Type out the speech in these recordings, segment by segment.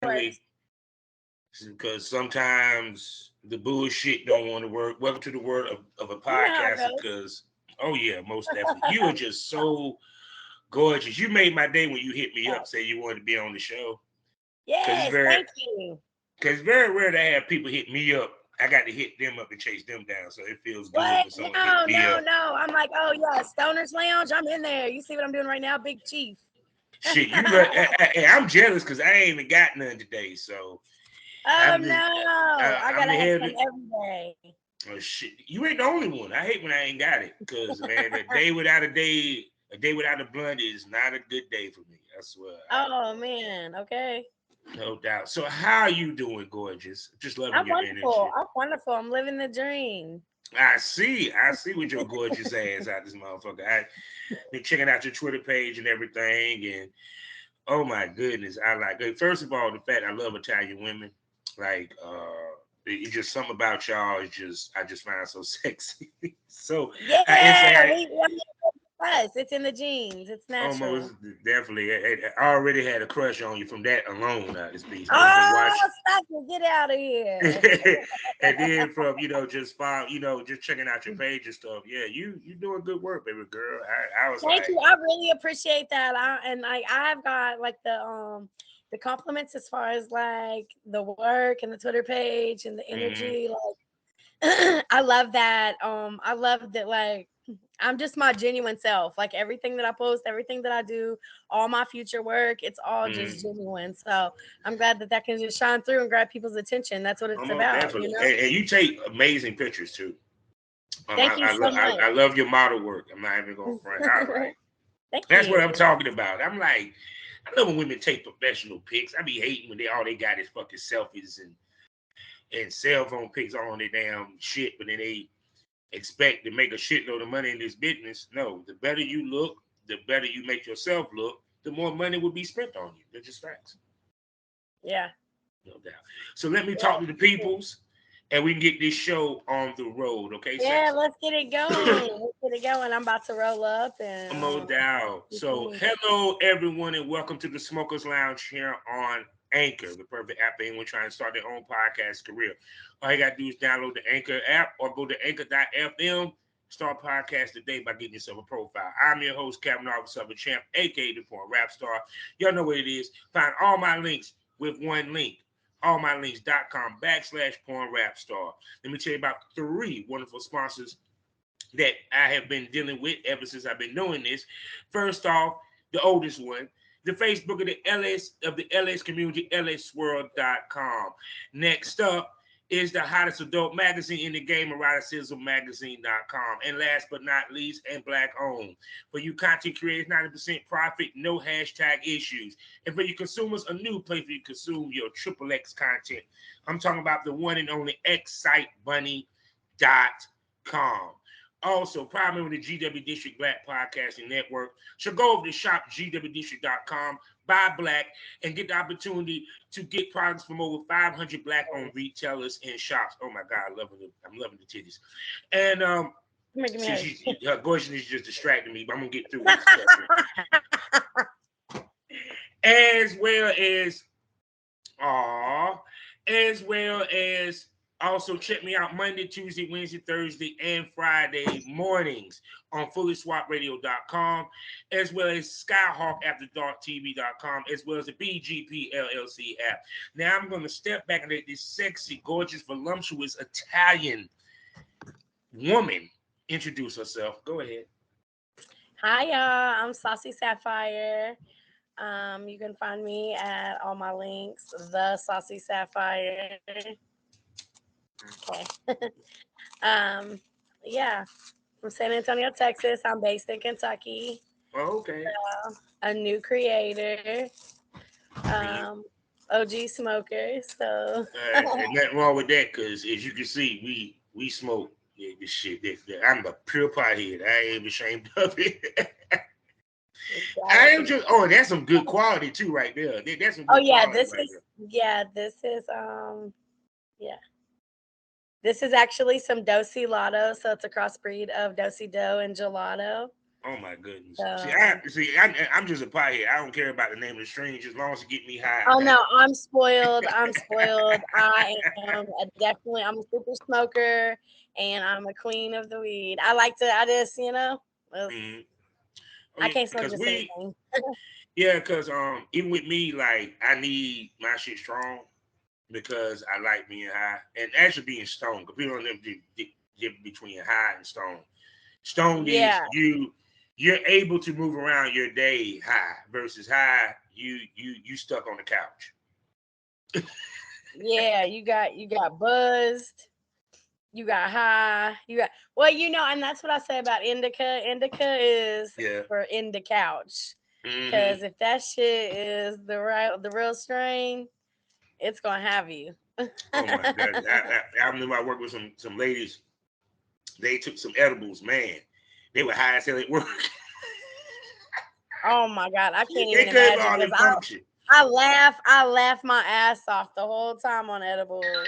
family, because sometimes the bullshit don't want to work. Welcome to the world of a You know how it podcaster, goes. because oh yeah, most definitely. You are just so gorgeous. You made my day when you hit me up, say you wanted to be on the show. Cause it's Yes, very, thank you. cause it's very rare to have people hit me up. I got to hit them up and chase them down, so it feels good What? when someone hit No, me no, up. no. I'm like, oh yeah, Stoner's Lounge. I'm in there. You see what I'm doing right now, Big Chief. Shit, you know, I'm jealous because I ain't even got none today. So Oh I'm just, no, I I'm gotta have ahead. some every day. Oh shit, you ain't the only one. I hate when I ain't got it, because man, a day without a blunt is not a good day for me. I swear. Oh man, okay. No doubt. So how are you doing, gorgeous? Just loving I'm your wonderful. energy. I'm wonderful. I'm living the dream. I see with your gorgeous ass out this motherfucker. I been checking out your Twitter page and everything, and oh my goodness, I like it. First of all, the fact I love Italian women, like it's just something about y'all is just I just find so sexy. So I instantly Yeah, had I mean, us. It's in the genes. It's natural. almost definitely I already had a crush on you from that alone. This piece I was Oh, watching. stop it. Get out of here. And then from just file, just checking out your page and stuff. Yeah, you doing good work, baby girl. I was Thank like, you. I really appreciate that. And like I've got like the compliments as far as like the work and the Twitter page and the mm-hmm, energy. Like I love that. I love that like I'm just my genuine self. Like everything that I post, everything that I do, all my future work, it's all just mm-hmm. genuine. So I'm glad that that can just shine through and grab people's attention. That's what it's Almost about, you definitely, know? and you take amazing pictures too. Thank you so I much. love your model work. I'm not even gonna front. All right, Thank that's what I'm you. talking about. I'm like, I love when women take professional pics. I be hating when they got is fucking selfies and cell phone pics on their damn shit, but then they expect to make a shitload of money in this business. No, the better you look, the better you make yourself look, the more money will be spent on you. They're just facts. Yeah. No doubt. So let me talk to the Yeah. peoples and we can get this show on the road. Okay, Yeah, sexy? let's get it going. Let's get it going. I'm about to roll up and No doubt. you can So meet. hello everyone and welcome to the Smokers Lounge here on Anchor, the perfect app for anyone trying to start their own podcast career. All you gotta do is download the Anchor app or go to anchor.fm. Start podcast today by getting yourself a profile. I'm your host, Captain Officer of a Champ, aka the Porn Rap Star. Y'all know what it is. Find all my links with one link. allmylinks.com/porn rap star. Let me tell you about three wonderful sponsors that I have been dealing with ever since I've been doing this. First off, the oldest one, the Facebook of the LS community, lsworld.com. Next up is the hottest adult magazine in the game, eroticismmagazine.com. And last but not least, and black owned. For you content creators, 90% profit, no hashtag issues. And for you consumers, a new place for you to consume your triple X content. I'm talking about the one and only Exxxotebunny.com. Also, proud member of the GW District Black Podcasting Network. So go over to shopgwdistrict.com, buy black, and get the opportunity to get products from over 500 black-owned retailers and shops. Oh my God, I'm loving the titties. And Making me since hurt. her question is just distracting me, but I'm gonna get through this. Trust me. As well as Aw. As well as also check me out Monday, Tuesday, Wednesday, Thursday, and Friday mornings on fullyswapradio.com, as well as skyhawkafterdarktv.com, as well as the BGP LLC app. Now I'm going to step back and let this sexy, gorgeous, voluptuous Italian woman introduce herself. Go ahead. Hi y'all, I'm Saucy Sapphire. You can find me at all my links, the Saucy Sapphire. Okay. um, yeah, from San Antonio, Texas. I'm based in Kentucky. Oh, okay. A new creator. And, Um, OG smoker. So and nothing wrong with that, because as you can see, we smoke. Yeah, this shit. I'm a pure pothead. I ain't even ashamed of it. I am just. Oh, that's some good quality too, right there. That's some oh good yeah, quality right there. this is yeah. This is actually some Dosi Lotto, so it's a crossbreed of Dosi Dough and Gelato. Oh my goodness. So, I'm just a pothead. I don't care about the name of the strange as long as it get me high. oh no, I'm spoiled. I'm spoiled. I'm a super smoker, and I'm a queen of the weed. I just, Mm-hmm. Oh I yeah, can't smoke because just anything. even with me, like I need my shit strong because I like being high and actually being stoned. Because people don't know the difference between high and stoned. Stoned is Yeah, you're able to move around your day high versus high you stuck on the couch. yeah. You got buzzed. You got high. Well, and that's what I say about indica. Indica is Yeah. for in the couch. Hmm. Cause if that shit is the real strain, it's gonna have you. Oh my god! I remember I worked with some ladies. They took some edibles. Man, they were high as hell at work. Oh my god, I can't They even couldn't imagine because hardly function. I laugh my ass off the whole time on edibles.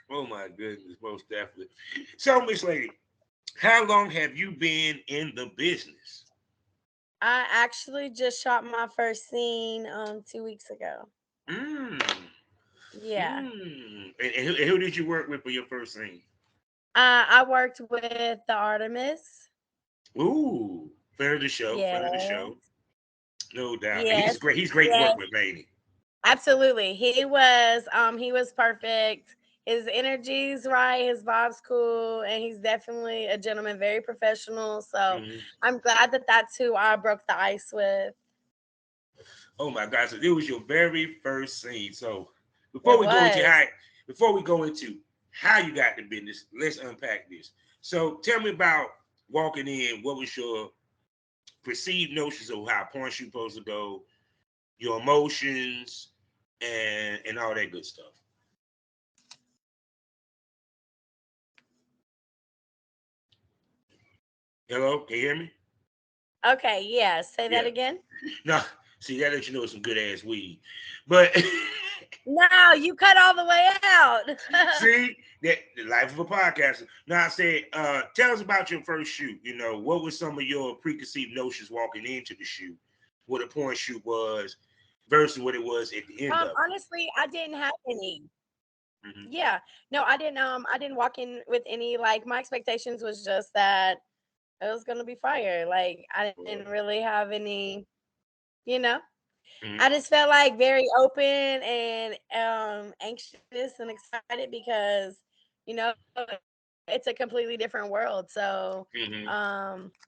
Oh my goodness, most definitely. So, Miss Lady, how long have you been in the business? I actually just shot my first scene 2 weeks ago. Mm. Yeah. And who did you work with for your first scene? I worked with the Artemis. Ooh, friend of the show, Yeah. friend of the show, no doubt. And Yes. he's great to Yes. work with, man. Absolutely. He was perfect. His energy's right, his vibe's cool, and he's definitely a gentleman, very professional. So Mhm. I'm glad that that's who I broke the ice with. Oh my God! So it was your very first scene. So before It we go into was. how you got the business, let's unpack this. So tell me about walking in. What was your perceived notions of how porn shoot supposed to go, your emotions, and all that good stuff. Hello, can you hear me? Okay, yeah. Say that Yeah. again. No, see that lets you know it's some good ass weed. But No, you cut all the way out. see that the life of a podcaster. Now I said, tell us about your first shoot. You know, what were some of your preconceived notions walking into the shoot? What a porn shoot was versus what it was at the end of it. Honestly, I didn't have any. Mm-hmm. Yeah. No, I didn't walk in with any like my expectations was just that it was gonna be fire. Like I didn't really have any, you know. I Mm-hmm. just felt like very open and anxious and excited because, it's a completely different world. So Mm-hmm.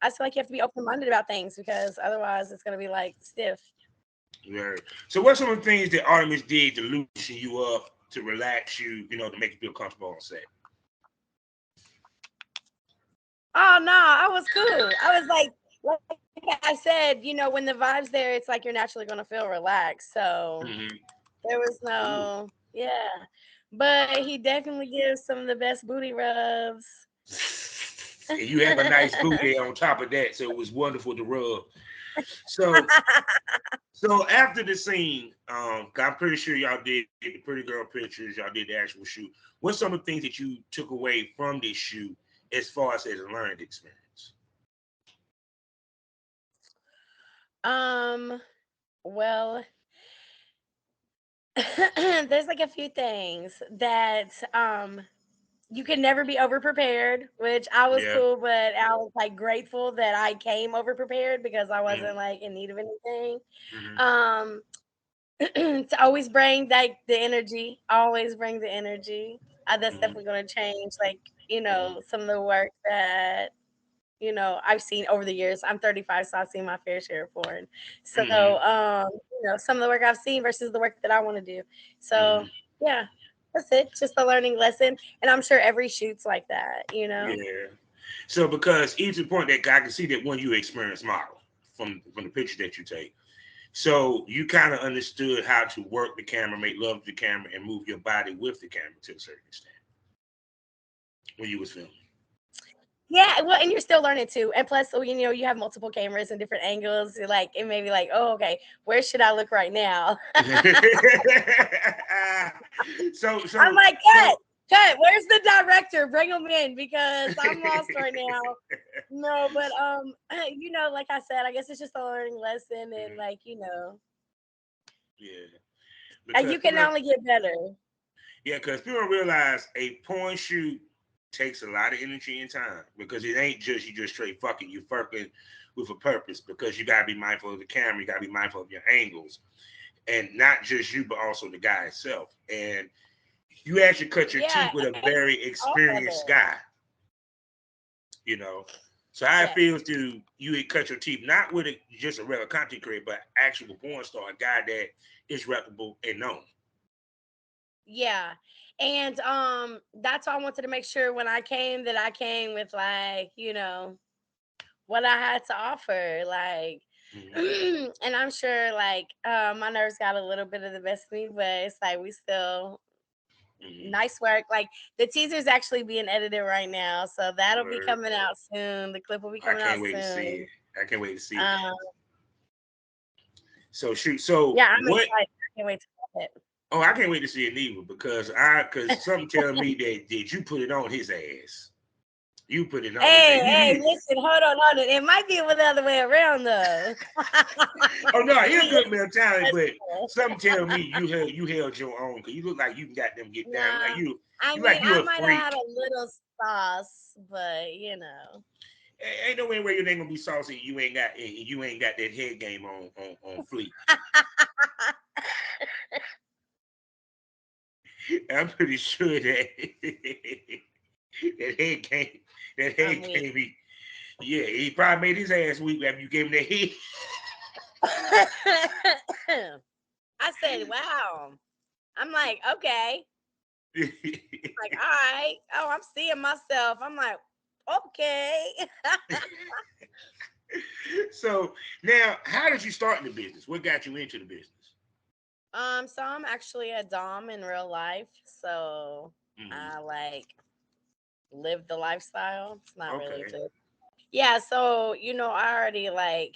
I just feel like you have to be open minded about things because otherwise it's gonna be like stiff. Yeah. So what's some of the things that Artemis did to loosen you up, to relax you, to make you feel comfortable on set? Oh no, I was cool. I was like I said, when the vibe's there, it's like you're naturally gonna feel relaxed. So Mm-hmm. there was Ooh. no, yeah. But he definitely gives some of the best booty rubs. And you have a nice booty on top of that, so it was wonderful to rub. So, so after the scene, 'cause I'm pretty sure y'all did the pretty girl pictures, y'all did the actual shoot. What's some of the things that you took away from this shoot as far as a learning experience? um, well, there's like a few things that you can never be over prepared, which I was Yeah. cool, but I was like grateful that I came over prepared because I Mm-hmm. wasn't like in need of anything. Mm-hmm. Um, to always bring like the energy, always bring the energy. That's definitely going to change, like, some of the work that, I've seen over the years. I'm 35, so I've seen my fair share of porn. So, Mm-hmm. some of the work I've seen versus the work that I want to do. So, Mm-hmm. yeah, that's it. Just a learning lesson. And I'm sure every shoot's like that. Yeah. So because each point that I can see that one you experienced model from the picture that you take. So you kind of understood how to work the camera, make love to the camera, and move your body with the camera to a certain extent when you was filming. Yeah, well, and you're still learning too. And plus, so you have multiple cameras and different angles. Like it may be like, oh, okay, where should I look right now? so I'm so like, so cut. Cut. Where's the director? Bring him in because I'm lost right now. No, but like I said, I guess it's just a learning lesson, and like Yeah. and you can only get better. Yeah, because people don't realize a porn shoot takes a lot of energy and time because it ain't just you just straight fucking. You fucking with a purpose because you gotta be mindful of the camera. You gotta be mindful of your angles, and not just you, but also the guy itself. And you actually cut your teeth with a very experienced guy. So how it feels to you cut your teeth not with just a regular content creator, but actual porn star, a guy that is reputable and known. Yeah. And that's why I wanted to make sure when I came that I came with like, what I had to offer. Like and I'm sure like my nerves got a little bit of the best of me, but it's like we still nice work. Like the teaser's actually being edited right now, so that'll be coming out soon. The clip will be coming out soon. I can't wait to see it. I can't wait to see it. So shoot. So yeah, I'm excited. I can't wait to see it. Oh, I can't wait to see it neither because something telling me that you put it on his ass. You put it on. Hey, listen, hold on. It might be the other way around though. Oh no, you're a good mentality, but something tell me you held your own because you look like you can got them get down. Like you, I might have had a little sauce, but ain't no way where you ain't gonna be saucy. You ain't got that head game on fleek. I'm pretty sure that that head game, yeah, he probably made his ass weak after you gave him that head. I said, wow. I'm like, okay. Like, all right. Oh, I'm seeing myself. I'm like, okay. So now, how did you start in the business? What got you into the business? So I'm actually a dom in real life. So I like live the lifestyle. It's not really just. Yeah, so I already like,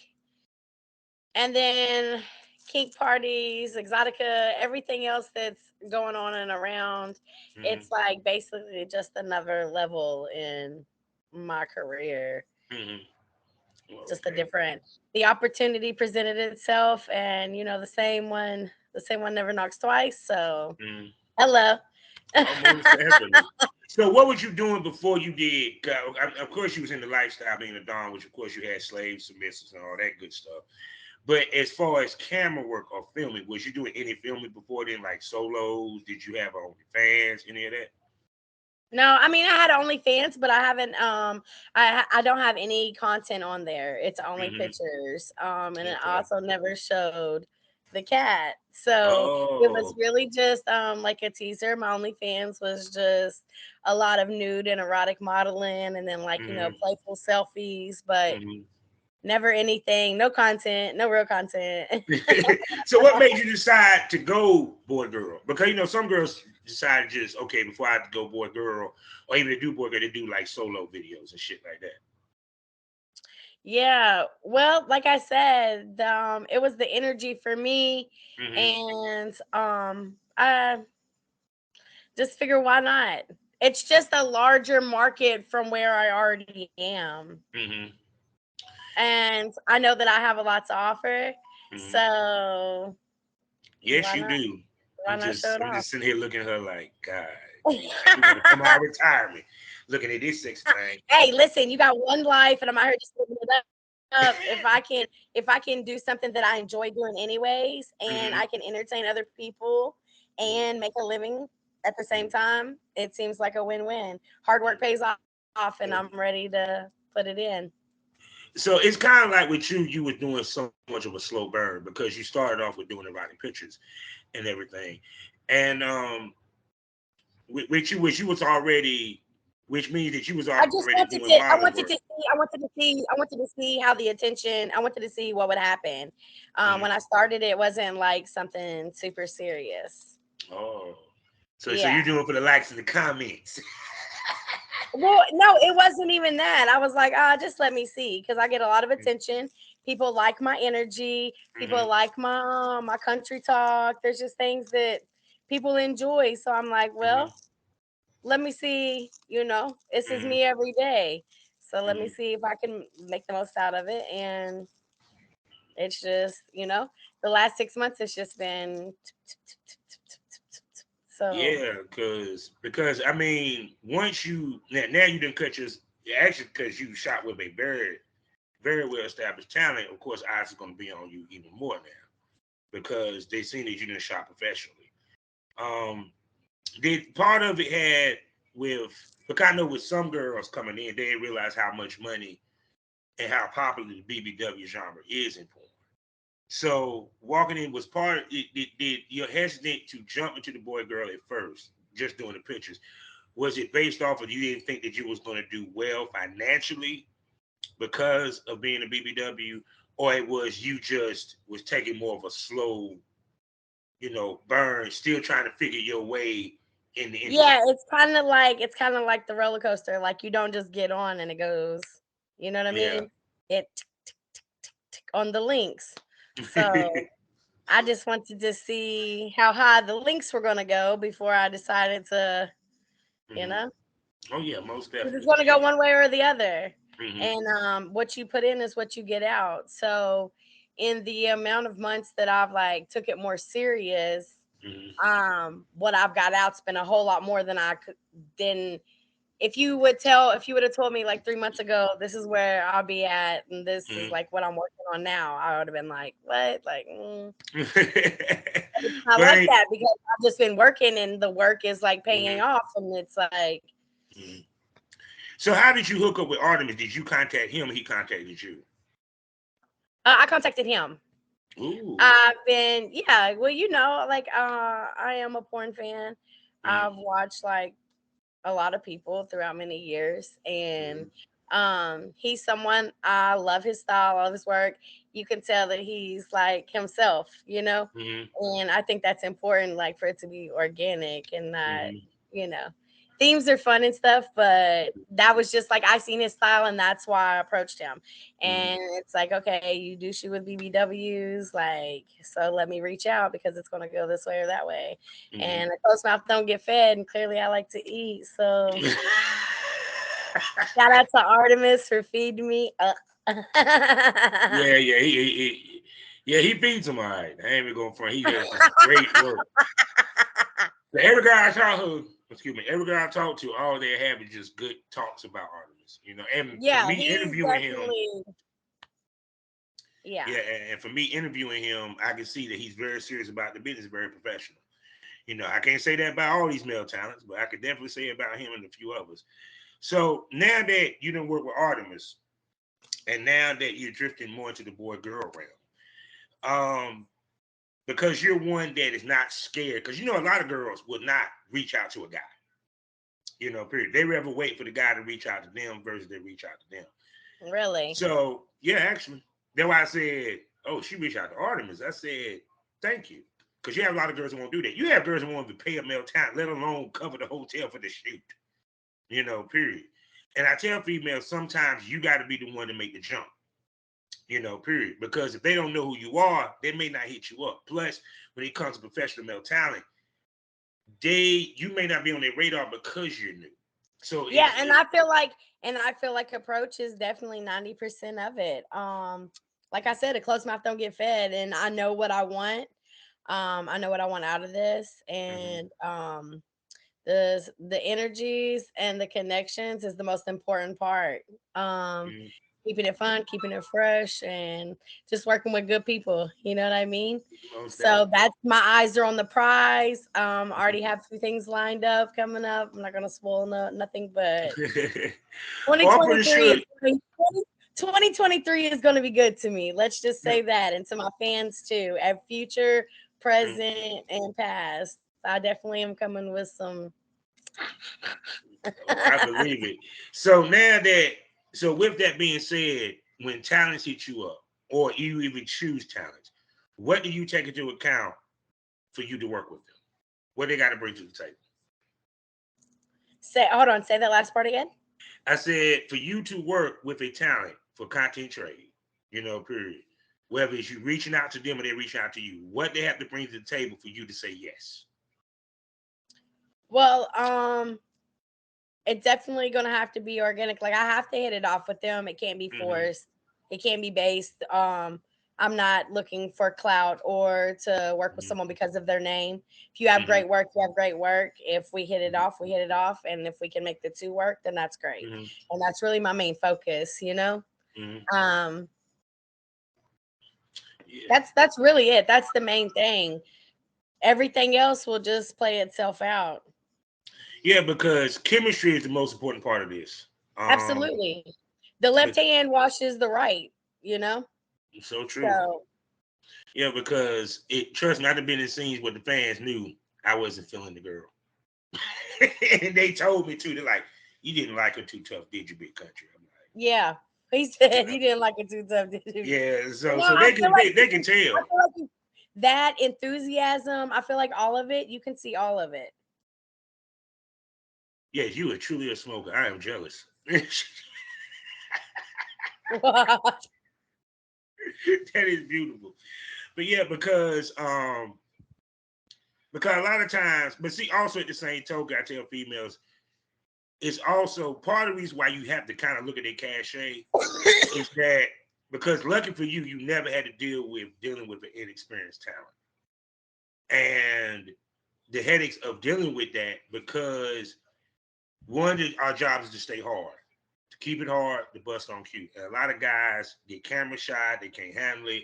and then kink parties, Exxxotica, everything else that's going on and around. It's like basically just another level in my career. Just the opportunity presented itself, and the same one never knocks twice. So hello. So what was you doing before you did? Of course, you was in the lifestyle being a dom, which of course you had slaves, submissives, and all that good stuff. But as far as camera work or filming, was you doing any filming before then, like solos? Did you have OnlyFans, any of that? No, I mean I had OnlyFans, but I haven't. I don't have any content on there. It's only pictures. And it also never showed the cat, so it was really just like a teaser. My OnlyFans was just a lot of nude and erotic modeling, and then like playful selfies, but never anything. No content. No real content. So what made you decide to go boy girl? Because some girls decide just before I go boy girl, or even to do boy girl, they do like solo videos and shit like that. Yeah, well, like I said, it was the energy for me, and I just figure why not? It's just a larger market from where I already am, and I know that I have a lot to offer. So yes, you do. Why not show it off? I'm just sitting here looking at her like, God, you gonna come out of retirement, looking at this sex thing. Hey, listen, you got one life, and I'm out here just living it up. If I can do something that I enjoy doing anyways, and I can entertain other people and make a living at the same time, it seems like a win-win. Hard work pays off, and I'm ready to put it in. So it's kind of like with you were doing so much of a slow burn because you started off with doing erotic pictures and everything, and which you was already, which means that you was already doing model I wanted to see how the attention. I wanted to see what would happen. When I started, it wasn't like something super serious. Oh, so you're doing for the likes of the comments. Well, no, it wasn't even that. I was like, just let me see, because I get a lot of attention. People like my energy. People like my country talk. There's just things that people enjoy. So I'm like, well, let me see, this is Mm-hmm. me every day. So let me Mm-hmm. see if I can make the most out of it. And it's just, the last 6 months it's just been so Yeah, because I mean, once you now you didn't cut your actually because you shot with a very very well established talent. Of course, eyes are going to be on you even more now because they seen that you didn't shot professionally. Um, did part of it had with because I know with some girls coming in, they didn't realize how much money and how popular the BBW genre is in porn. So walking in was part of it. Did you're hesitant to jump into the boy girl at first, just doing the pictures? Was it based off of you didn't think that you was going to do well financially because of being a BBW, or it was you just was taking more of a slow, burn, still trying to figure your way in the yeah, industry? it's kind of like the roller coaster. Like you don't just get on and it goes. You know what I Yeah. mean? It on the links. So I just wanted to see how high the links were going to go before I decided to, you Hmm. know, Oh yeah, most because it's definitely. going to go one way or the other. Hmm. And what you put in is what you get out. So in the amount of months that I've like took it more serious, Hmm. what I've got out's been a whole lot more than I could than if you would have told me like 3 months ago, this is where I'll be at, and this is Hmm. like what I'm working on now, I would have been like, what? Like, I But like that because I've just been working and the work is like paying mhm, off, and it's like, mhm. So how did you hook up with Artemis? Did you contact him or he contacted you? I contacted him. Ooh. I've been, yeah, well, like, I am a porn fan. I've Mm-hmm. watched like a lot of people throughout many years, and he's someone I love his style, I love his work. You can tell that he's like himself. Mm-hmm. And I think that's important, like for it to be organic and not, Mm-hmm. you know themes are fun and stuff, but that was just like I seen his style and that's why I approached him. Mm-hmm. And it's like, okay, you do shoot with BBWs, like, so let me reach out because it's going to go this way or that way. Mm-hmm. And a closed mouth don't get fed, and clearly I like to eat. So shout out to Artemis for feeding me. Yeah, yeah, yeah, he beats him all right. I ain't even going front. He does just great work. So every guy I talk to, excuse me, every guy I talk to, all they have is just good talks about Artemis. And for Yeah, me he's interviewing him, definitely, yeah. yeah, and for me interviewing him, I can see that he's very serious about the business, very professional. I can't say that about all these male talents, but I could definitely say about him and a few others. So now that you don't work with Artemis, and now that you're drifting more into the boy girl realm, because you're one that is not scared, because a lot of girls would not reach out to a guy, period. They rather wait for the guy to reach out to them versus they reach out to them. Really. So yeah, actually, that's why I said, oh, she reached out to Artemis. I said, thank you. Because you have a lot of girls who won't do that. You have girls who won't even pay a male talent, let alone cover the hotel for the shoot. Period. And I tell females sometimes you got to be the one to make the jump, period. Because if they don't know who you are, they may not hit you up. Plus, when it comes to professional male talent, you may not be on their radar because you're new. So Yeah, it's and I feel like approach is definitely 90% of it. Like I said, a closed mouth don't get fed, and I know what I want. I know what I want out of this, mhm, and the energies and the connections is the most important part. Um, mhm, Keeping it fun, keeping it fresh, and just working with good people. You know what I mean? most So definitely. that's my eyes are on the prize. I already Mhm. have a few things lined up coming up. I'm not gonna spoil nothing, but Oh, I'm pretty 2023 sure. is 2023 is going to be good to me. Let's just Yeah, say that, and to my fans too, at future, mm, present, and past. I definitely am coming with some. oh, I believe it. So with that being said, when talents hit you up, or you even choose talents, what do you take into account for you to work with them? What they got to bring to the table? Say, hold on, say that last part again. I said for you to work with a talent for content trade, period. Whether it's you reaching out to them or they reach out to you, what they have to bring to the table for you to say yes. Well, it's definitely gonna have to be organic. Like I have to hit it off with them. It can't be Mm-hmm. forced. It can't be based. I'm not looking for clout or to work with Mm-hmm. someone because of their name. If you have Mm-hmm. great work, you have great work. If we hit it Mm-hmm. off, we hit it off. And if we can make the two work, then that's great. Mm-hmm. And that's really my main focus, you know? Mm-hmm. Um, Yeah. that's really it. That's the main thing. Everything else will just play itself out. Yeah, because chemistry is the most important part of this. Um, Absolutely. The left bec- hand washes the right, you know? so true. So Yeah, because it trust me, I've been in scenes where the fans knew I wasn't feeling the girl. And they told me too. They're like, "You didn't like her too tough, did you, big country?" I'm yeah. He said you didn't like it too tough, did like, you? "Yeah." But So no, so I they feel can like they can I tell. feel like that enthusiasm, I feel like all of it, you can see all of it. Yes, you are truly a smoker. I am jealous. That is beautiful. But yeah, because a lot of times, but see, also at the same token, I tell females, it's also part of the reason why you have to kind of look at their cachet is that because lucky for you, you never had to dealing with an inexperienced talent. And the headaches of dealing with that because one of our jobs is to stay hard, to keep it hard, to bust on cue. And a lot of guys get camera shy, they can't handle it,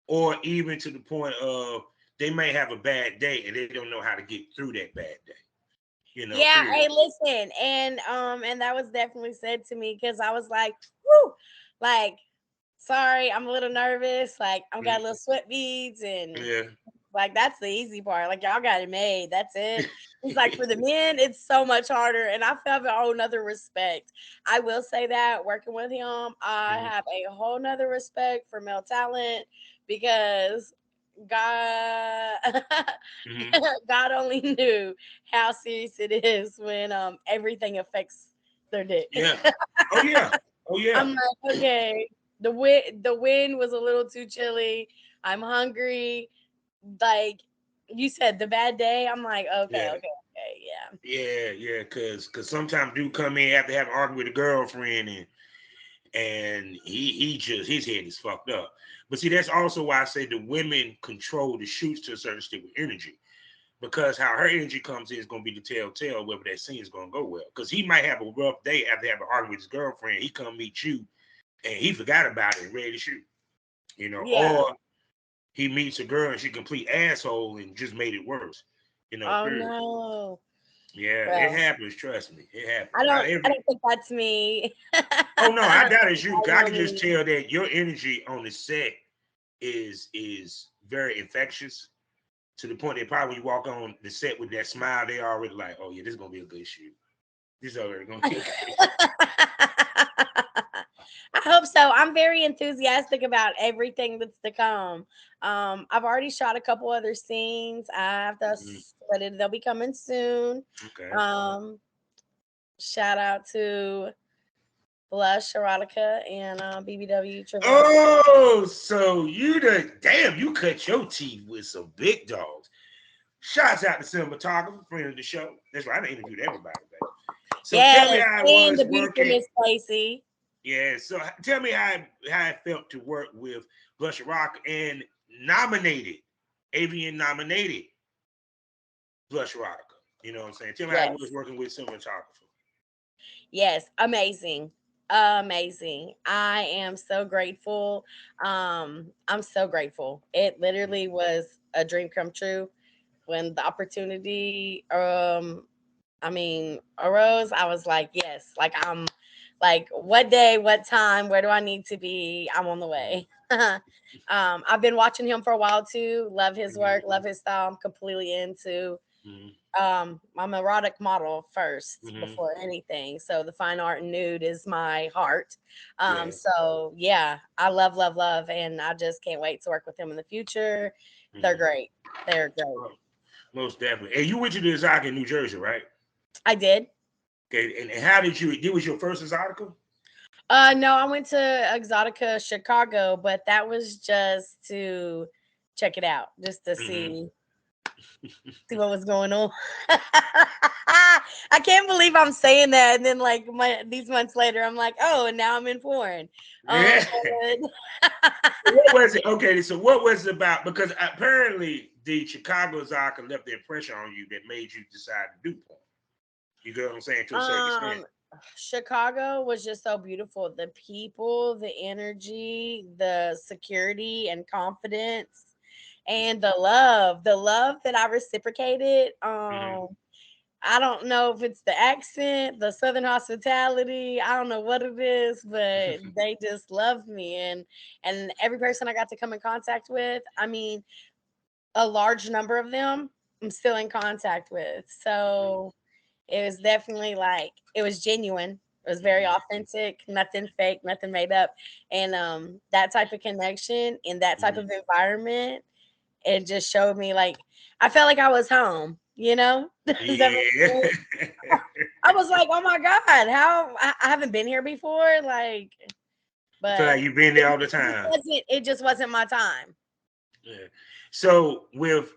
or even to the point of they may have a bad day and they don't know how to get through that bad day. Yeah, Period. hey, listen, and that was definitely said to me because I was like, whoo, like, sorry, I'm a little nervous, like I'm got Mm, a little sweat beads and yeah. like that's the easy part. Like y'all got it made. That's it. It's like for the men, it's so much harder. And I felt a whole nother respect. I will say that working with him, I Mhm, have a whole nother respect for male talent because God mhm. God only knew how serious it is when everything affects their dick. Yeah. Oh yeah. Oh yeah. I'm like, okay, the wind was a little too chilly. I'm hungry. Like you said, the bad day. I'm like, okay, Yeah. okay, okay, yeah. Yeah. Yeah. Cause sometimes dude come in after having argued with a girlfriend and he just his head is fucked up. But see, that's also why I say the women control the shoots to a certain extent with energy. Because how her energy comes in is gonna be the telltale whether that scene is gonna go well. Because he might have a rough day after having argued with his girlfriend. He come meet you and he forgot about it and ready to shoot. Yeah. Or he meets a girl and she complete asshole and just made it worse. Oh Period. no. Yeah, it Well, happens. Trust me, it happens. I Not don't. I every. don't think that's me. Oh no, I By doubt it's you. 'Cause I no can just means. tell that your energy on the set is very infectious to the point that probably when you walk on the set with that smile, they already like, oh yeah, this is gonna be a good shoot. This is already gonna be a good shoot. I hope so. I'm very enthusiastic about everything that's to come. I've already shot a couple other scenes. I have to, Mhm. but they'll be coming soon. Okay. Um, Shout out to Blush, Erotica, and BBW Triple. Oh, so you the damn you cut your teeth with some big dogs. Shouts out to cinematographer, friend of the show. That's right, I interviewed everybody, baby. So tell me Yes, how it and was the beautiful working. Miss Lacey. Yeah, so tell me how it felt to work with Blush Rock and nominated, Avian nominated Blush Rock. You know what I'm saying? Tell me how it was Yes, working with cinematographer. yes, amazing. Amazing. I am so grateful. I'm so grateful. It Mhm, literally was a dream come true when the opportunity I mean arose. I was like, yes, like I'm like what day, what time, where do I need to be? I'm on the mhm, way. I've been watching him for a while too. Love his mhm, work, love his style. I'm completely into mhm, I'm an erotic model first mhm. before anything. So the fine art and nude is my heart. Yeah. So yeah, I love, love, love, and I just can't wait to work with them in the future. They're Mhm. great. They're great. Oh, most definitely. And you went to the Exotica in New Jersey, right? I did. Okay. And how did you? It was your first Exotica? No, I went to Exxxotica Chicago, but that was just to check it out, just to Mm-hmm. see what was going on. I can't believe I'm saying that, and then like these months later, I'm like, oh, and now I'm in porn. Yeah. But What was it? Okay, so what was it about? Because apparently the Chicago Exxxotica left the impression on you that made you decide to do porn. You get what I'm saying, to a certain extent. Chicago was just so beautiful. The people, the energy, the security and confidence, and the love that I reciprocated. Mm-hmm. I don't know if it's the accent, the Southern hospitality. I don't know what it is, but they just loved me, and every person I got to come in contact with. I mean, a large number of them I'm still in contact with. So it was definitely like it was genuine. It was very authentic, nothing fake, nothing made up. And that type of connection in that type of environment, it just showed me like I felt like I was home, you know? Does that make Yeah. sense? I was like, oh my God, how I haven't been here before. Like, I feel but like you've been there all the time. it just wasn't my time. Yeah. So with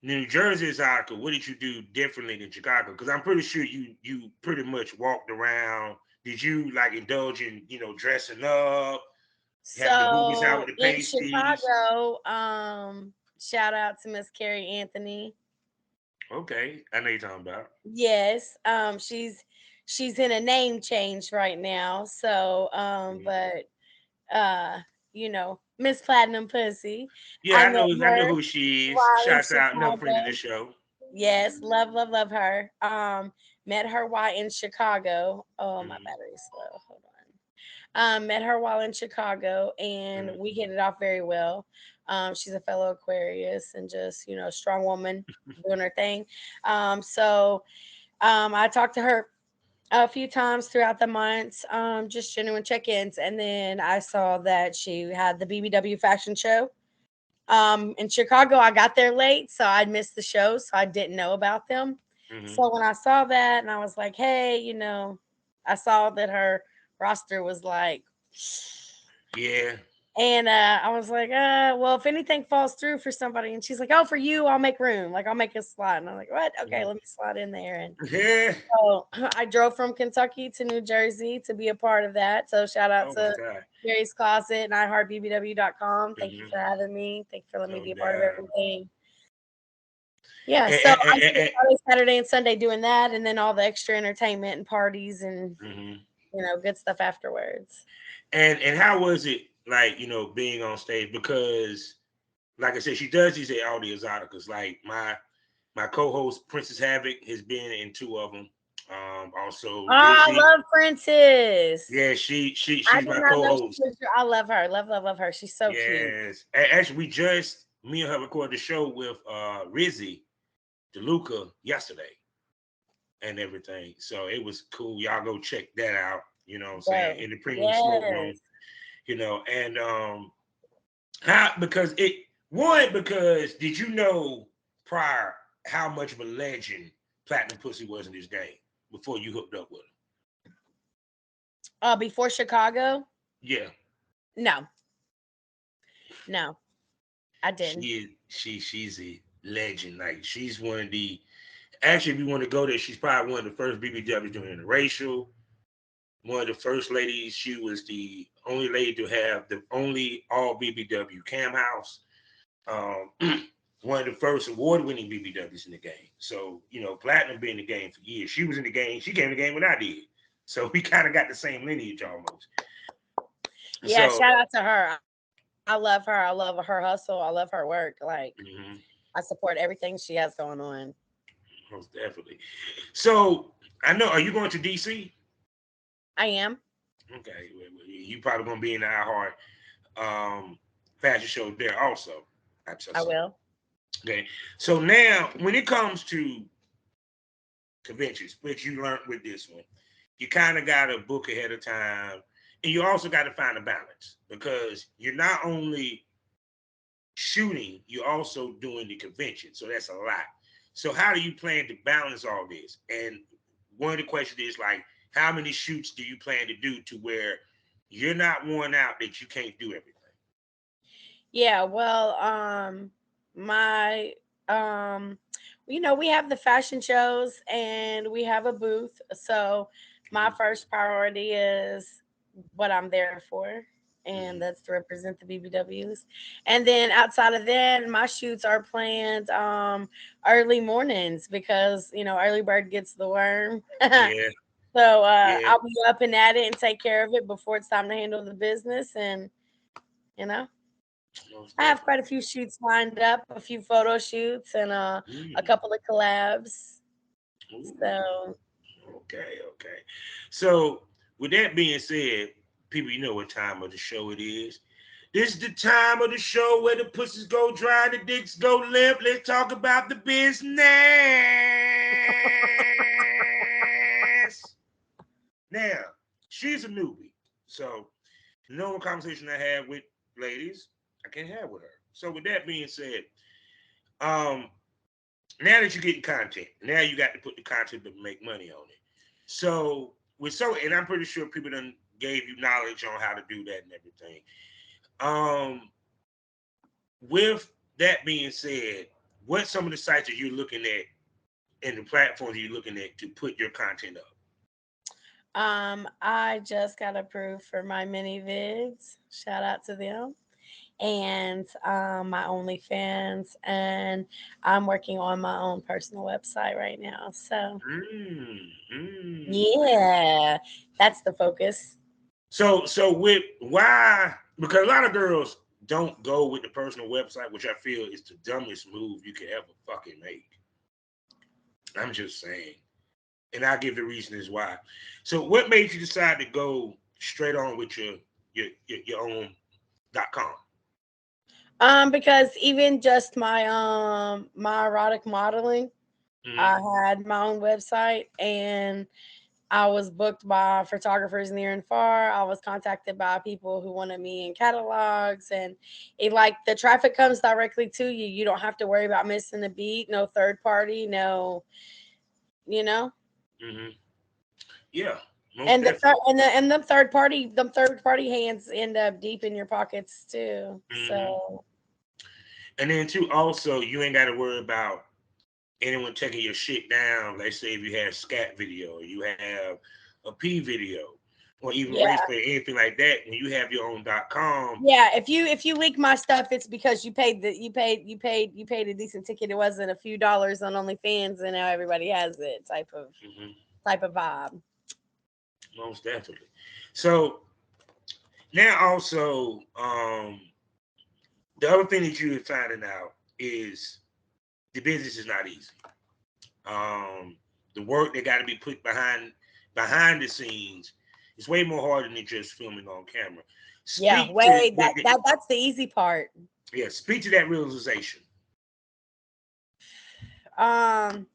New Jersey's article, what did you do differently than Chicago? Because I'm pretty sure you pretty much walked around. Did you like indulge in dressing up, having the boobies out So with the in pasties? Chicago, shout out to Miss Carrie Anthony. Okay, I know you're talking about. Yes, she's in a name change right now. So, Mhm. but uh, Miss Platinum Pussy. Yeah, I I met know. I know her who she is. while in Shouts out, another friend of the Chicago. show. Yes, love, love, love her. Met her while in Chicago. Oh, my Hmm. battery's slow. Hold on. Met her while in Chicago, and Hmm. we hit it off very well. She's a fellow Aquarius and just strong woman doing her thing. I talked to her a few times throughout the months, just genuine check-ins, and then I saw that she had the BBW fashion show. In Chicago, I got there late, so I missed the show, so I didn't know about them. Hmm. So when I saw that, and I was like, "Hey, I saw that her roster was like." Yeah. And I was like, well, if anything falls through for somebody, and she's like, oh, for you, I'll make room. Like, I'll make a slot. And I'm like, what? Okay, Mhm. let me slide in there. And Yeah. so I drove from Kentucky to New Jersey to be a part of that. So shout out Oh my to God. Gary's Closet and iHeartBBW.com. Thank you Hmm. for having me. Thank you for letting me No be a part of doubt. everything. Yeah, And, so and, I and, spent Friday, Saturday, and Sunday doing that, and then all the extra entertainment and parties and mhm. good stuff afterwards. And how was it like being on stage? Because like I said, she does these audio exoticas. Like my co-host Princess Havoc has been in two of them. Also Oh, I Rizzy. love Princess. Yeah, she's I did my not know she co-host. was your I love her. Love, love, love her. She's so cute. Yes. Actually, me and her recorded the show with Rizzy DeLuca yesterday and everything. So it was cool. Y'all go check that out. You know what I'm saying? Bro. In the premium smoke room, Yes. and how because did you know prior how much of a legend Platinum Pussy was in this game before you hooked up with him? Before Chicago? Yeah, No. No, I she didn't. is she's a legend. Like she's one of the actually if you want to go there, she's probably one of the first BBWs doing interracial. One of the first ladies, she was the only lady to have the only all BBW cam house. Um, one of the first award-winning BBWs in the game. So, Platinum been in the game for years. She was in the game. She came in the game when I did. So we kind of got the same lineage almost. Yeah, So, shout out to her. I love her. I love her hustle. I love her work. Like mhm, I support everything she has going on. most definitely. So I know. Are you going to DC? I am. Okay, you probably going to be in the iHeart fashion show there also. I Absolutely. will. Okay. So now, when it comes to conventions, which you learned with this one, you kind of got to book ahead of time, and you also got to find a balance because you're not only shooting, you're also doing the convention. So that's a lot. So how do you plan to balance all this? And one of the questions is like, how many shoots do you plan to do to where you're not worn out that you can't do everything? Yeah, well, my um we have the fashion shows and we have a booth. So my Mhm. first priority is what I'm there for, and Mhm. that's to represent the BBWs. And then outside of that, my shoots are planned early mornings because early bird gets the worm. Yeah, So yeah, I'll be up and at it and take care of it before it's time to handle the business. And you know, most I have definitely. quite a few shoots lined up, a few photo shoots, and a Mm. couple of collabs. Ooh, So okay, okay. So, with that being said, people, you know what time of the show it is. This is the time of the show where the pussies go dry, the dicks go limp. Let's talk about the business. Now, she's a newbie. So, the normal conversation I have with ladies, I can't have with her. So, with that being said, um, now that you're getting content, now you got to put the content to make money on it. So, and I'm pretty sure people done gave you knowledge on how to do that and everything. Um, with that being said, what some of the sites that you're looking at and the platforms you're looking at to put your content up? I just got approved for my mini vids. Shout out to them. And my OnlyFans, and I'm working on my own personal website right now. So Mm, mm. yeah, that's the focus. So with why? Because a lot of girls don't go with the personal website, which I feel is the dumbest move you could ever fucking make. I'm just saying, and I'll give the reasons why. So, what made you decide to go straight on with your own .com? Because even just my erotic modeling, Mm-hmm. I had my own website, and I was booked by photographers near and far. I was contacted by people who wanted me in catalogs, and it like the traffic comes directly to you. You don't have to worry about missing a beat, no third party, no, you know. Mm-hmm. Yeah, most And the third definitely. and the third party hands end up deep in your pockets too. Mm-hmm. So And then too, also, you ain't got to worry about anyone taking your shit down. Let's say if you have scat video, or you have a P video, or even yeah. race play, anything like that. When you have your own .com, Yeah, if you leak my stuff, it's because you paid a decent ticket. It wasn't a few dollars on OnlyFans, and now everybody has it. mm-hmm, Type of vibe. most definitely. So now also, the other thing that you're finding out is the business is not easy. Um, the work that got to be put behind the scenes is way more harder than just filming on camera. Yeah, Speak to way that's the easy part. yeah, speak to that realization. Um,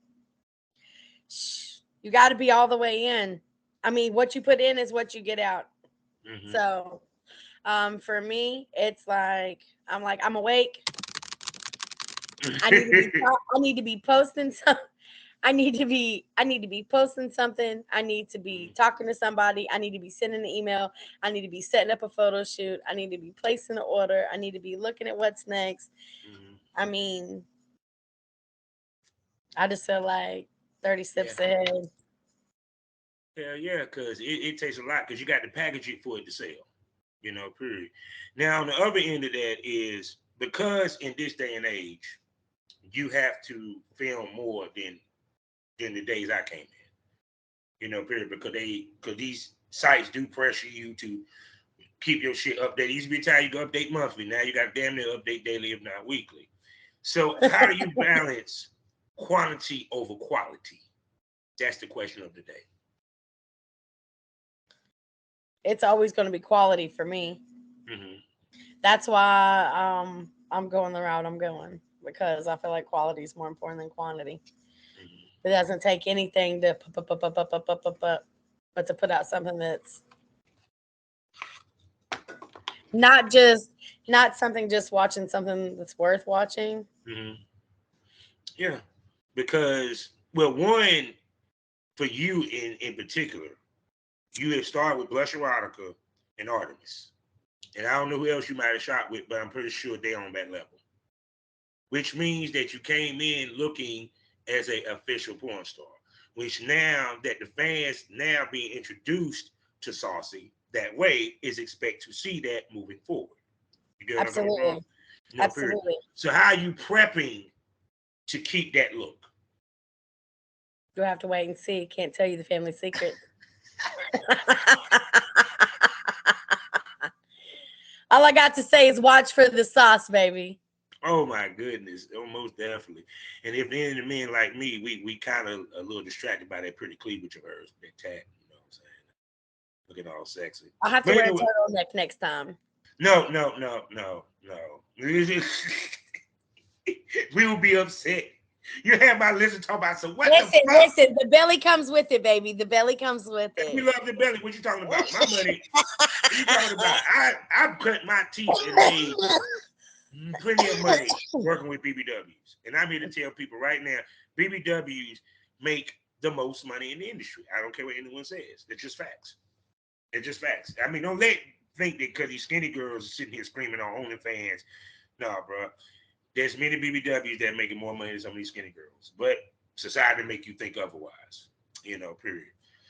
you got to be all the way in. I mean, what you put in is what you get out. Hmm. So, for me, it's like I'm awake. I need to be posting some. I need to be posting something. I need to be talking to somebody. I need to be sending an email. I need to be setting up a photo shoot. I need to be placing an order. I need to be looking at what's next. Hmm. I mean, I just feel like 30 Yeah, steps ahead. hell yeah, because it takes a lot because you got to package it for it to sell. Period. Now on the other end of that is because in this day and age, you have to film more than the days I came in. Period. Because these sites do pressure you to keep your shit updated. It used to be a time you go update monthly. Now you got damn near update daily, if not weekly. So how do you balance quantity over quality? That's the question of the day. It's always going to be quality for me. Hmm. That's why I'm going the route I'm going, because I feel like quality is more important than quantity. Hmm. It doesn't take anything but to put out something that's not just not something just watching something that's worth watching. Hmm. Yeah, because well, one for you in particular, you have started with Blush Erotica and Artemis, and I don't know who else you might have shot with, but I'm pretty sure they're on that level. Which means that you came in looking as a official porn star. Which now that the fans now being introduced to Saucy that way is expect to see that moving forward. You get what I'm coming from? Absolutely. No period. Absolutely. So how are you prepping to keep that look? You'll have to wait and see. Can't tell you the family secrets. All I got to say is watch for the sauce, baby. Oh my goodness, oh, most definitely. And if any of the men like me, we kind of a little distracted by that pretty cleavage of hers, that tat. You know what I'm saying? Looking all sexy. I'll have to But wear a anyway, turtleneck next time. no, no, no, no, no. We will be upset. You have my listen talk about, so what the Listen, fuck? listen. The belly comes with it, baby. The belly comes with We it. love the belly. What you talking about? My money. What you talking about? I've cut my teeth and made plenty of money working with BBWs. And I'm here to tell people right now, BBWs make the most money in the industry. I don't care what anyone says. It's just facts. It's just facts. I mean, don't let think that because these skinny girls are sitting here screaming on OnlyFans. No, bro. There's many BBWs that are making more money than some of these skinny girls. But society make you think otherwise. You know, period.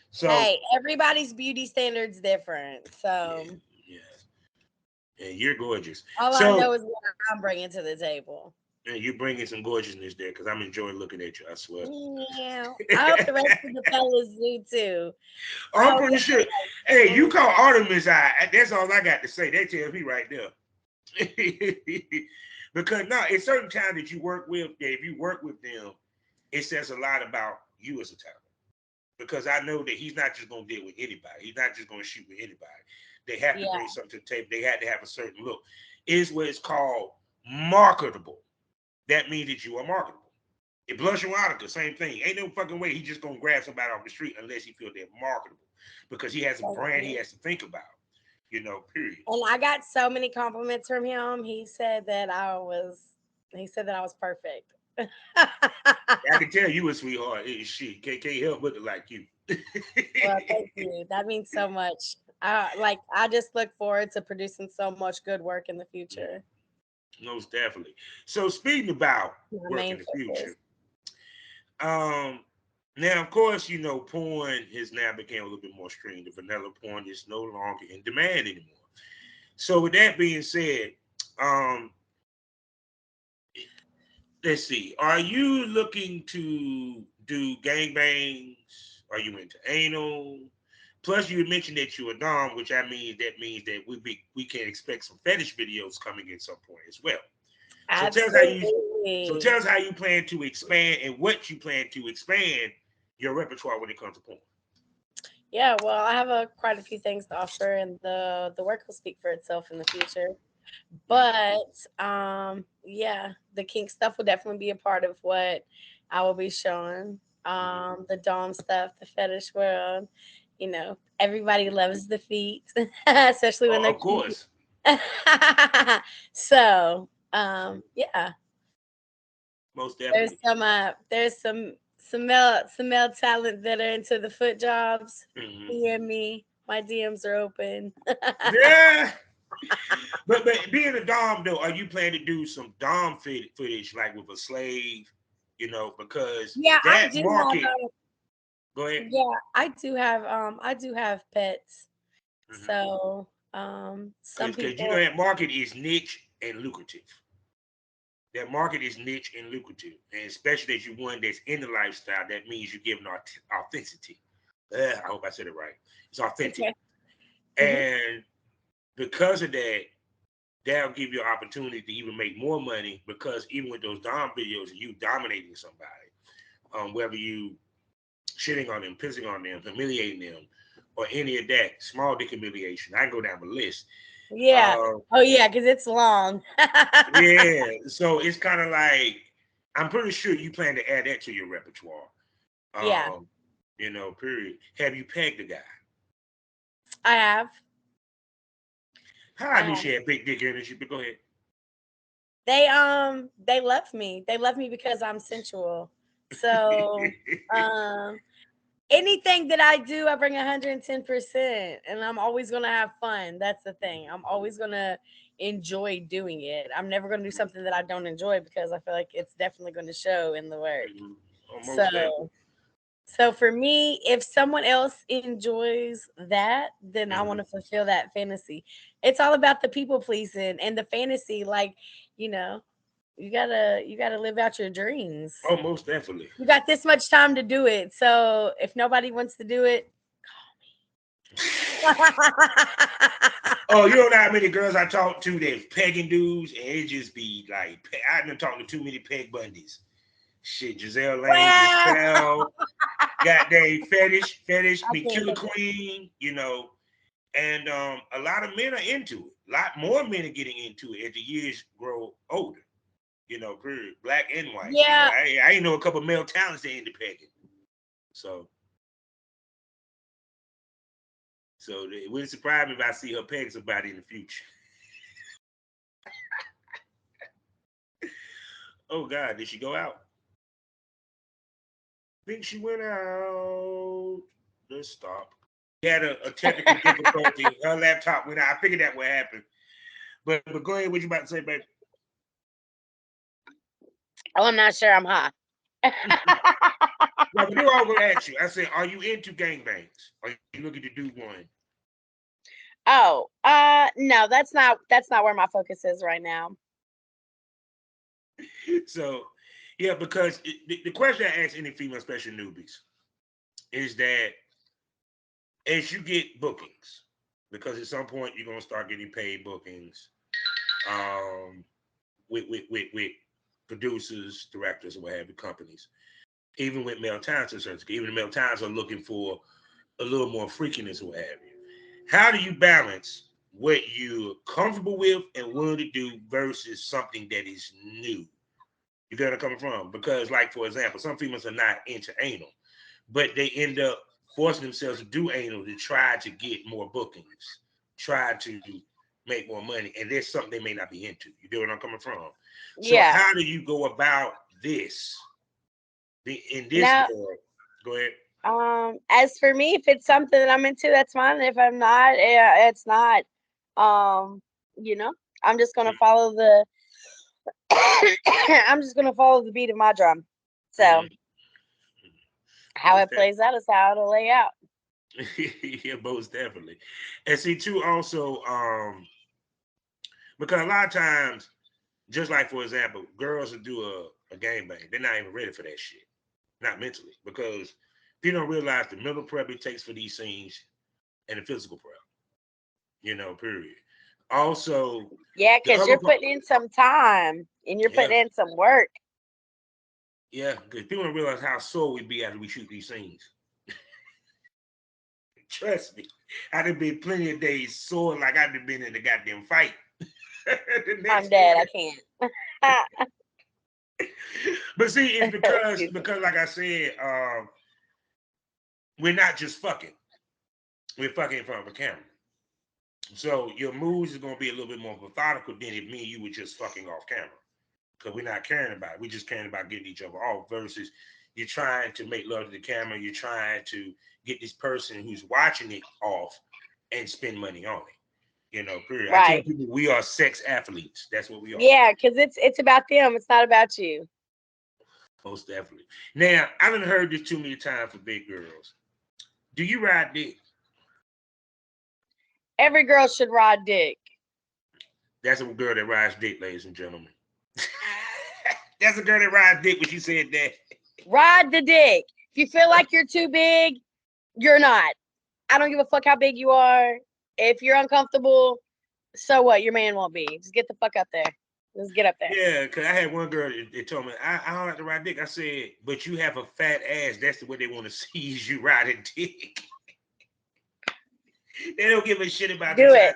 So Hey, everybody's beauty standards different. yeah, So yeah. And you're gorgeous. all I So know is what I'm bringing to the table. and you're bringing some gorgeousness there because I'm enjoying looking at you. I swear. Yeah. I hope the rest of the fellas do too. I I'm hope pretty sure. Hey, you call Artemixxx eye. That's all I got to say. That tells me right there. Because now, it's certain times that you work with, that if you work with them, it says a lot about you as a talent. Because I know that he's not just going to deal with anybody. He's not just going to shoot with anybody. They have to yeah. bring something to the table. They had to have a certain look. Is what it's called marketable. That means that you are marketable. It Blush Erotica, same thing. Ain't no fucking way he just gonna grab somebody off the street unless he feel they're marketable. Because he has a Thank brand he you. has to think about. You know, period. And I got so many compliments from him. He said that I was perfect. I can tell you a sweetheart. She can't help looking like you. Well, thank you. That means so much. I just look forward to producing so much good work in the future. Most definitely. So speaking about My work in main the focus. future, um, now of course you know porn has now become a little bit more streamed. The vanilla porn is no longer in demand anymore. So with that being said, um, let's see. Are you looking to do gangbangs? Are you into anal? Plus, you mentioned that you're a dom, which means that we can expect some fetish videos coming at some point as well. So tell us how you so Absolutely. tell us how you plan to expand and what you plan to expand your repertoire when it comes to porn. Yeah, well, I have quite a few things to offer, and the work will speak for itself in the future. But yeah, the kink stuff will definitely be a part of what I will be showing. The dom stuff, the fetish world. Everybody loves the feet, especially when they're Of cute. course, So yeah, most there's definitely. some male talent that are into the foot jobs. Hmm. You and me, my DMs are open. Yeah. But being a dom though, are you planning to do some dom footage like with a slave? You know, because Yeah, I that do have. market. Go ahead. Yeah, I do have pets. Mm-hmm. So some Because you know people. that market is niche and lucrative. That market is niche and lucrative, and especially as you one that's in the lifestyle, that means you're giving authenticity. I hope I said it right. It's authentic, Okay. Hmm. and because of that, that'll give you an opportunity to even make more money. Because even with those dom videos, you dominating somebody, whether you shitting on them, pissing on them, humiliating them, or any of that, small dick humiliation. I can go down the list. Yeah. Uh, Oh yeah, because it's long. yeah, so it's kind of like I'm pretty sure you plan to add that to your repertoire. Yeah, Um, you know, period. Have you pegged the guy? I have. How I I knew have. she had big dick energy, but go ahead. They love me. They love me because I'm sensual. So um anything that I do, I bring 110%, and I'm always gonna have fun. That's the thing. I'm always gonna enjoy doing it. I'm never gonna do something that I don't enjoy because I feel like it's definitely gonna show in the work. most definitely. So for me, if someone else enjoys that, then I want to fulfill that fantasy. It's all about the people pleasing and the fantasy. Like, you know, you gotta live out your dreams. Oh, most definitely. You got this much time to do it. So if nobody wants to do it, Oh, you don't know how many girls I talk to that's pegging dudes, and it just be like, I've been talking to too many peg Bundys. Shit, Giselle Lane, well, Giselle, goddamn fetish, I be can't killer take it. queen, and a lot of men are into it. A lot more men are getting into it as the years grow older. Period. Black and white. Yeah, I know a couple male talents that into pegging. So it wouldn't surprise me if I see her peg somebody in the future. Oh God, did she go out? I think she went out. Let's stop. She had a technical difficulty. Her laptop went out. I figured that would happen. But go ahead. What you about to say, baby? oh, I'm not sure I'm high. Well, but I was gonna ask you. I said, are you into gangbangs? Are you looking to do one? Oh, no, that's not where my focus is right now. So, yeah, because the question I ask any female special newbies is that as you get bookings, because at some point you're gonna start getting paid bookings, with producers, directors, or what have you, companies, even with male talents and such. Even the male talents are looking for a little more freakiness or what have you. How do you balance what you're comfortable with and willing to do versus something that is new? You get where I'm coming from? Because, like, for example, some females are not into anal, but they end up forcing themselves to do anal to try to get more bookings, try to make more money, and there's something they may not be into. You get where I'm coming from? So, Yeah. how do you go about this in this Now, world? Go ahead. as for me, if it's something that I'm into, that's fine. If I'm not, it's not. Um, you know, I'm just gonna follow the I'm just gonna follow the beat of my drum. So Mm-hmm. how Most it plays out is how it'll lay out. definitely. Yeah, most definitely. And see, too, also, because a lot of times, just like, for example, girls will do a game bang, they're not even ready for that shit. Not mentally. Because people don't realize the mental prep it takes for these scenes and the physical prep, period. Also, Yeah, the because other you're part, putting in some time and you're yeah, putting in some work. yeah, because people don't realize how sore we be after we shoot these scenes. Trust me, I'd have been plenty of days sore like I'd have been in the goddamn fight. The I'm next dead. I morning. can't. But see, it's because Excuse me. because like I said, we're not just fucking. We're fucking in front of a camera. So your moves is gonna be a little bit more methodical than if me and you were just fucking off camera. Because we're not caring about it. We're just caring about getting each other off versus you're trying to make love to the camera. You're trying to get this person who's watching it off and spend money on it. Period. I tell Right. people we are sex athletes. That's what we are. Yeah, because it's about them. It's not about you. Most definitely. Now, I haven't heard this too many times for big girls. Do you ride dick? Every girl should ride dick. That's a girl that rides dick, ladies and gentlemen. That's a girl that rides dick when she said that. Ride the dick. If you feel like you're too big, you're not. I don't give a fuck how big you are. If you're uncomfortable, so what? Your man won't be. Just get the fuck up there. Just get up there. Yeah, because I had one girl that told me, I don't like to ride dick. I said, but you have a fat ass. That's the way they want to see is you riding dick. They don't give a shit about your Do size. it.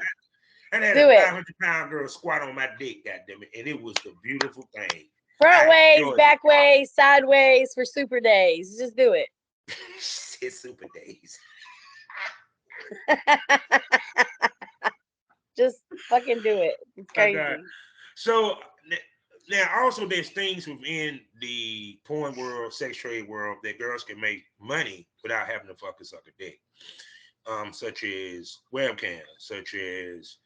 I had a Do it. 500-pound girl squat on my dick, goddamn it, and it was the beautiful thing. Front I ways, enjoyed it. back ways, sideways for super days. Just do it. It's super days. Just fucking do it. It's My God. crazy. So now also there's things within the porn world, sex trade world that girls can make money without having to fucking suck a dick. Such as webcams, such as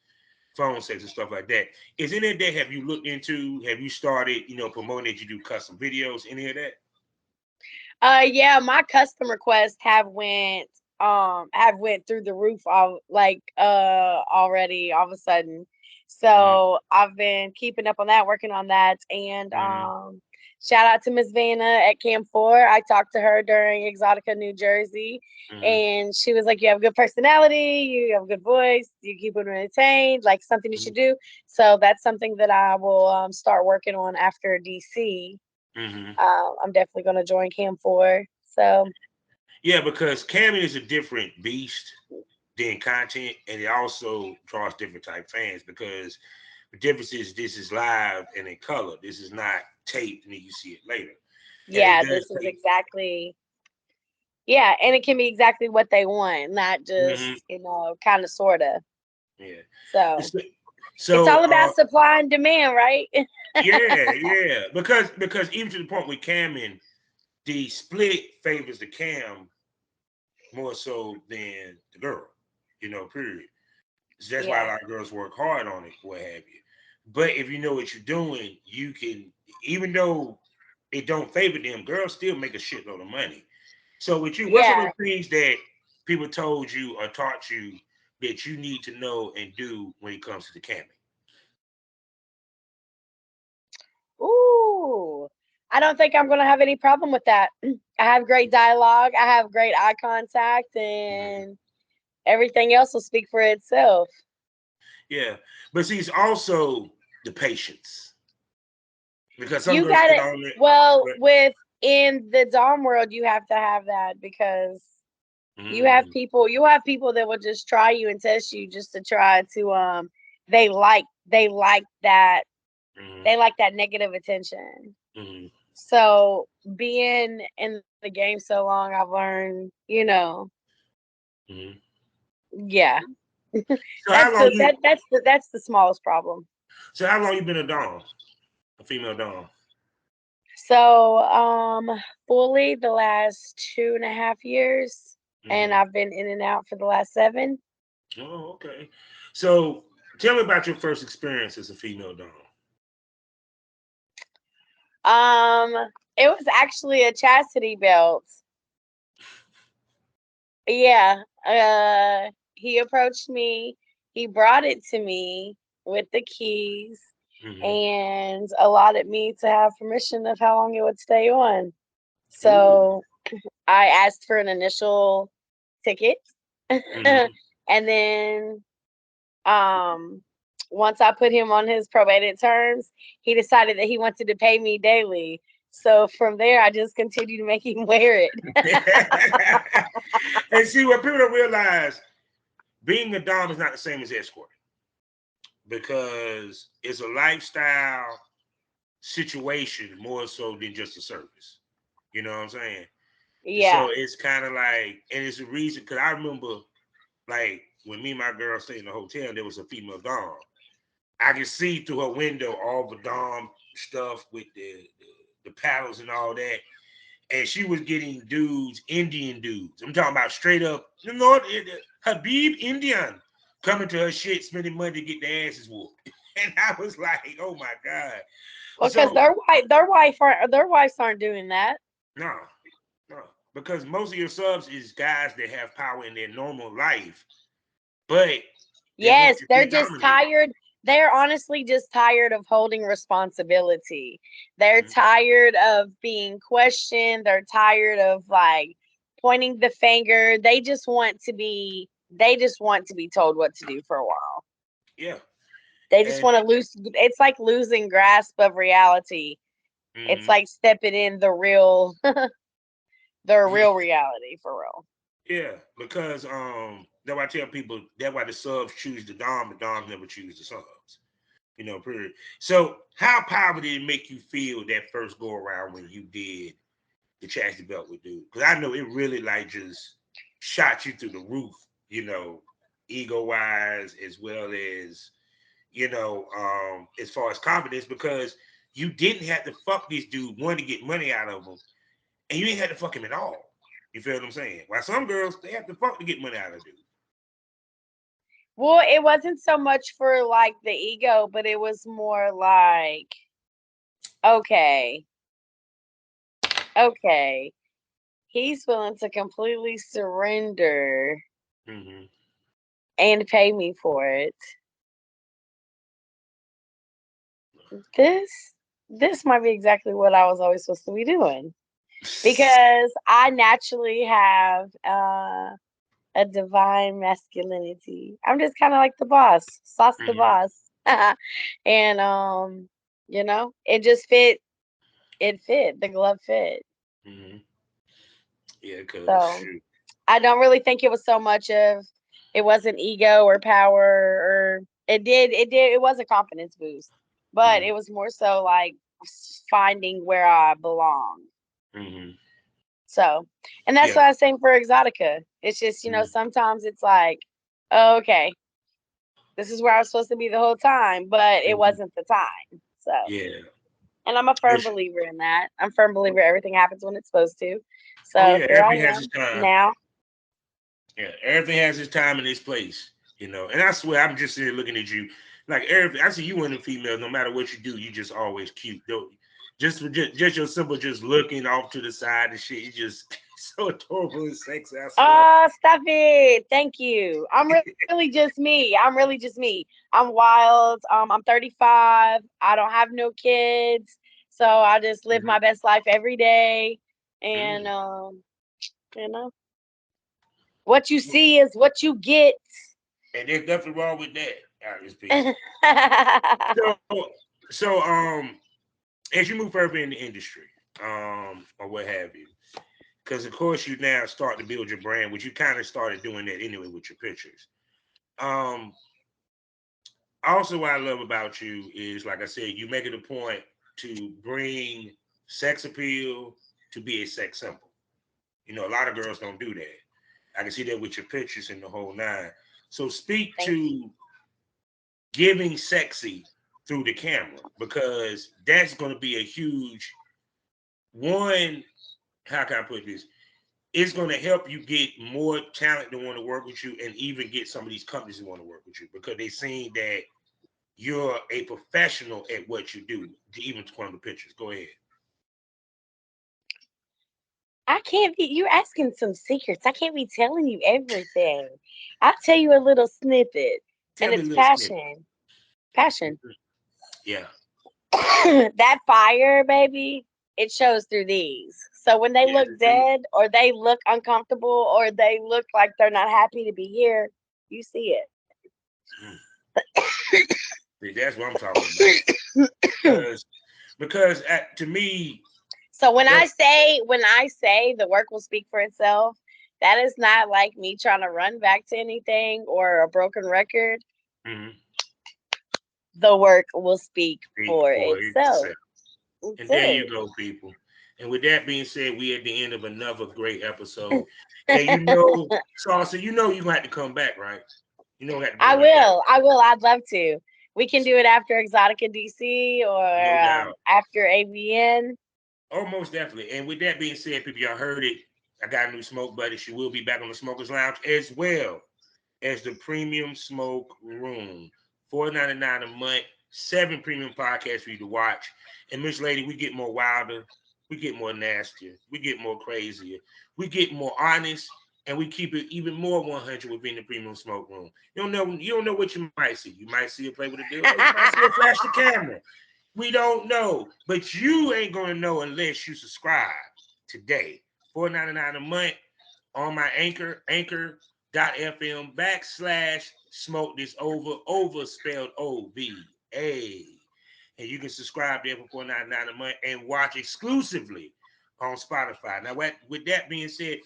phone sex and stuff like that. Is any of that have you looked into? Have you started, promoting that you do custom videos, any of that? Yeah, my custom requests have went through the roof already all of a sudden. Mm-hmm. So I've been keeping up on that, working on that, and Mm-hmm. shout out to Miss Vanna at Camp 4. I talked to her during Exotica, New Jersey, Mm-hmm. and she was like, "You have a good personality, you have a good voice, you keep them entertained, like something you should do." So that's something that I will start working on after DC. Mm-hmm. I'm definitely going to join Camp 4. So Yeah, because camming is a different beast than content, and it also draws different type fans because the difference is this is live and in color. This is not taped and then you see it later. And it yeah, does this is take. exactly yeah, and it can be exactly what they want, not Hmm. just kind of sorta. Yeah. So It's- it's So all about supply and demand, right? yeah. Because even to the point with camming, the split favors the cam more so than the girl. Period. So that's why a Yeah. lot of girls work hard on it, what have you. But if you know what you're doing, you can, even though it don't favor them, girls still make a shitload of money. So with you, what's some of Yeah. the things that people told you or taught you that you need to know and do when it comes to the camming? Ooh. I don't think I'm gonna have any problem with that. I have great dialogue, I have great eye contact, Mhm. and everything else will speak for itself. Yeah, but see, it's also the patience because some You girls got get it. on it. Well, But, with in the dom world, you have to have that because mm, you have people that will just try you and test you just to try to they like that mm, they like that negative attention. mm, So being in the game so long, I've learned, mm. yeah. So how long you? That's the smallest problem. So how long you been a dom, a female dom? So fully the last 2.5 years, and Mm. I've been in and out for the last 7. Oh, okay. So tell me about your first experience as a female dom. Um, it was actually a chastity belt. Yeah. He approached me. He brought it to me with the keys Hmm. and allotted me to have permission of how long it would stay on. Ooh. So I asked for an initial ticket. Hmm. And then um once I put him on his probated terms, he decided that he wanted to pay me daily. So from there I just continued to make him wear it. And see what people don't realize: being a dom is not the same as escorting because it's a lifestyle situation more so than just a service. You know what I'm saying? So Yeah. it's kind of like, and it's a reason because I remember like when me and my girl stayed in the hotel, there was a female dom. I could see through her window all the dom stuff with the paddles and all that, and she was getting dudes, Indian dudes. I'm talking about straight up, Habib Indian coming to her shit, spending money to get their asses whooped. And I was like, oh my god. Well, because So their wives aren't doing that. no, no, because most of your subs is guys that have power in their normal life, but they want Yes, to they're be just dominated. tired. They're honestly just tired of holding responsibility. They're Mhm. tired of being questioned. They're tired of like pointing the finger. They just want to be told what to do for a while. Yeah, They just and want to lose it's like losing grasp of reality. It's mhm. like stepping in the real reality for real. Yeah, because that's why I tell people that's why the subs choose the Doms never choose the subs. Period. So how powerful did it make you feel that first go around when you did the chastity belt with dude? Because I know it really like just shot you through the roof, ego wise as well as as far as confidence because you didn't have to fuck this dude one to get money out of him, and you ain't had to fuck him at all. You feel what I'm saying? While some girls they have to fuck to get money out of dude. Well, it wasn't so much for like the ego, but it was more like, okay, okay. he's willing to completely surrender Mm-hmm. and pay me for it. This this might be exactly what I was always supposed to be doing because I naturally have a divine masculinity. I'm just kind of like the boss, sauce the Mm-hmm. boss, and it just fit. It fit. The glove fit. Mm-hmm. Yeah, because So shoot. I don't really think it was so much of it wasn't ego or power or it was a confidence boost, but Mm-hmm. it was more so like finding where I belong. Mm-hmm. So, and that's Yeah. what I was saying for Exotica. It's just, Mm-hmm. sometimes it's like, oh, okay, this is where I was supposed to be the whole time, but it Mm-hmm. wasn't the time. So, Yeah. and I'm a firm It's- believer in that. I'm a firm believer everything happens when it's supposed to. oh So yeah, here I everything has its am time. now. Yeah, everything has its time and its place, you know. And I swear, I'm just here looking at you, like everything. I see you and the female. No matter what you do, you just always cute. Though, just your simple, just looking off to the side and shit. You just so adorable and sexy. I swear. Oh, stop it. Thank you. I'm really just me. I'm really just me. I'm wild. I'm 35. I don't have no kids. So I just live Mhm. my best life every day. And, Mm. you know, what you see is what you get. And there's nothing wrong with that. Out of this piece. I So, so as you move further in the industry, or what have you, because of course you now start to build your brand, which you kind of started doing that anyway with your pictures. Um, Also, what I love about you is, like I said, you make it a point to bring sex appeal to be a sex symbol. You know, a lot of girls don't do that. I can see that with your pictures and the whole nine. So speak Thank you. to giving sexy through the camera, because that's going to be a huge one. How can I put this? It's going to help you get more talent to want to work with you, and even get some of these companies to want to work with you, because they seen that you're a professional at what you do, even from the pictures. Go ahead. I can't be, you're asking some secrets. I can't be telling you everything. I'll tell you a little snippet, Tell and me a it's little snippet. passion. Passion. Mhm. Yeah. That fire, baby, it shows through these. So when they Yes, look it do. dead or they look uncomfortable or they look like they're not happy to be here, you see Mm. See, that's what I'm talking about. it. Because to me, So that when I say the work will speak for itself, that is not like me trying to run back to anything or a broken record. mhm, The work will speak speak for for itself. itself. That's And there you it. go, people. And with that being said, we at the end of another great episode. And you know, Saucy, you know you gonna have to come back, right? You know, we have to I bring you back. will. I will. I'd love to. We can do it after Exotica DC or No doubt. after AVN. Oh, most definitely. And with that being said, people, y'all heard it. I got a new smoke buddy. She will be back on the Smokers Lounge, as well as the Premium Smoke Room. $4.99 a month, 7 premium podcasts for you to watch. And Miss Lady, we get more wilder, we get more nastier, we get more crazier, we get more honest, and we keep it even more 100 within the Premium Smoke Room. You don't know what you might see. You might see her play with a dildo. You might see her flash the camera. We don't know, but you ain't gonna know unless you subscribe today. $4.99 a month on my anchor.fm/smoke this over spelled OVA. And you can subscribe there for $4.99 a month and watch exclusively on Spotify. Now, with that being said,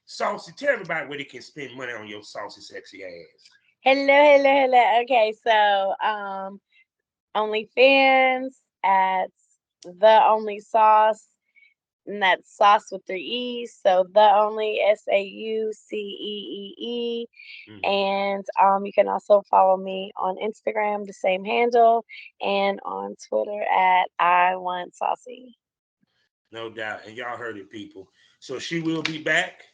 Saucy, tell everybody where they can spend money on your saucy, sexy ass. Hello, hello, hello. Okay, so OnlyFans at the only sauce, and that's sauce with 3 E's. So the only SAUCEEE. Mm-hmm. And you can also follow me on Instagram, the same handle, and on Twitter at I want saucy. No doubt. And y'all heard it, people. So she will be back,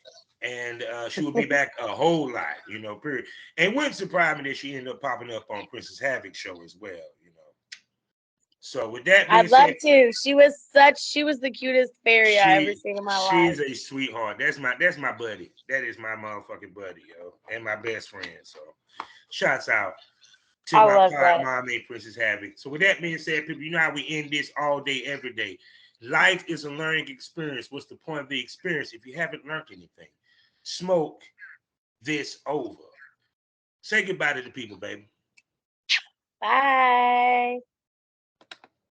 and she will be back a whole lot, period. And wouldn't surprise me that she ended up popping up on Princess Havoc show as well, So with that being I'd love said, to. She was the cutest fairy I ever seen in my life. she's a sweetheart. That's my buddy. That is my motherfucking buddy, yo, and my best friend. So shouts out to I my love pod that. mom and Princess Havoc. So with that being said, people, you know how we end this all day, every day. Life is a learning experience. What's the point of the experience if you haven't learned anything? Smoke this over. Say goodbye to the people, baby. Bye.